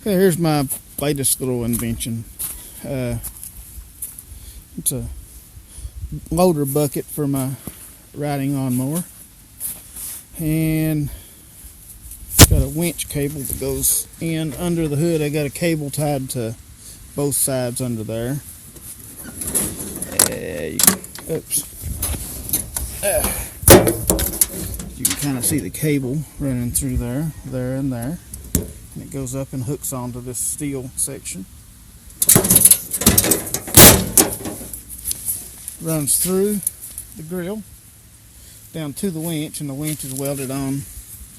Okay, here's my latest little invention. It's a loader bucket for my riding lawnmower, and got a winch cable that goes in under the hood. I got a cable tied to both sides under there. Oops. You can kind of see the cable running through there, and there. And it goes up and hooks onto this steel section. Runs through the grill down to the winch, and the winch is welded on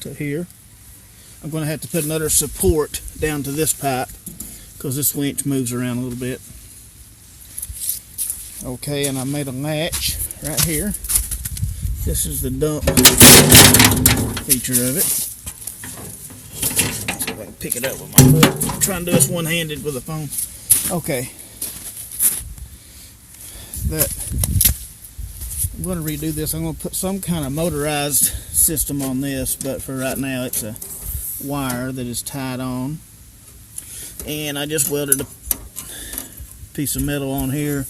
to here. I'm going to have to put another support down to this pipe because this winch moves around a little bit. Okay, and I made a latch right here. This is the dump feature of it. See if I can pick it up with my foot. I'm trying to do this one-handed with the phone. Okay. I'm going to redo this. I'm going to put some kind of motorized system on this, but for right now it's a wire that is tied on. And I just welded a piece of metal on here,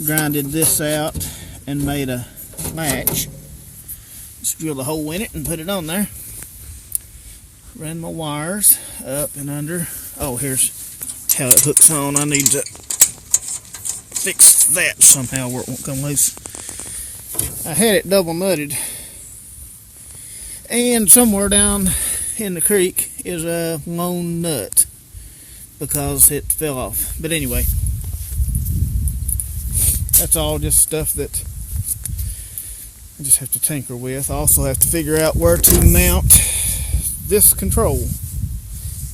grinded this out, and made a latch. Just drilled a hole in it and put it on there. Ran my wires up and under. Oh, here's how it hooks on. I need to fix that somehow where it won't come loose. I had it double nutted, and somewhere down in the creek is a lone nut because it fell off. But anyway, that's all just stuff that I just have to tinker with. I also have to figure out where to mount this control.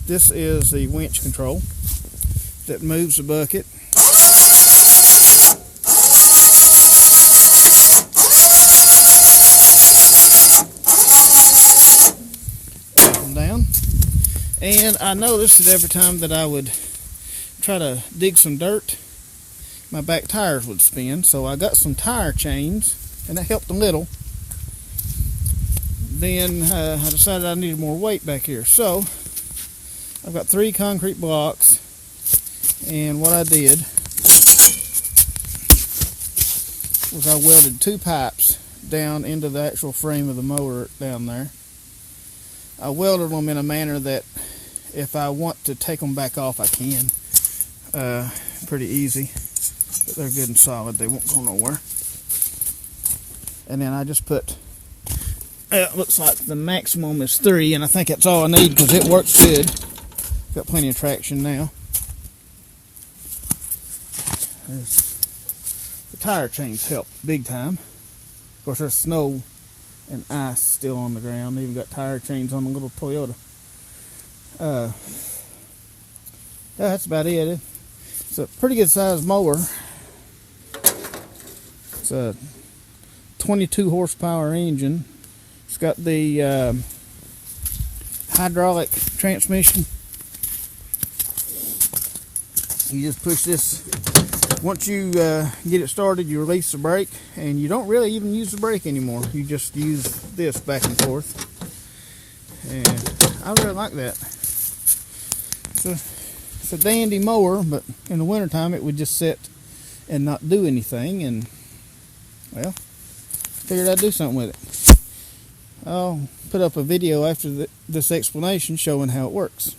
This is the winch control that moves the bucket. Up and down. And I noticed that every time that I would try to dig some dirt, my back tires would spin. So I got some tire chains, and that helped a little. Then I decided I needed more weight back here. So I've got 3 concrete blocks, and what I did was I welded 2 pipes down into the actual frame of the motor down there. I welded them in a manner that if I want to take them back off, I can. Pretty easy, but they're good and solid. They won't go nowhere. And then I just put, it looks like the maximum is 3, and I think that's all I need because it works good. Got plenty of traction now. The tire chains help big time. Of course, there's snow and ice still on the ground. Even got tire chains on the little Toyota. Yeah, that's about it. It's a pretty good sized mower. It's a 22 horsepower engine. It's got the hydraulic transmission. You just push this. Once you get it started, you release the brake, and you don't really even use the brake anymore. You just use this back and forth, and I really like that. It's a dandy mower, but in the wintertime it would just sit and not do anything, and well, figured I'd do something with it. I'll put up a video after this explanation showing how it works.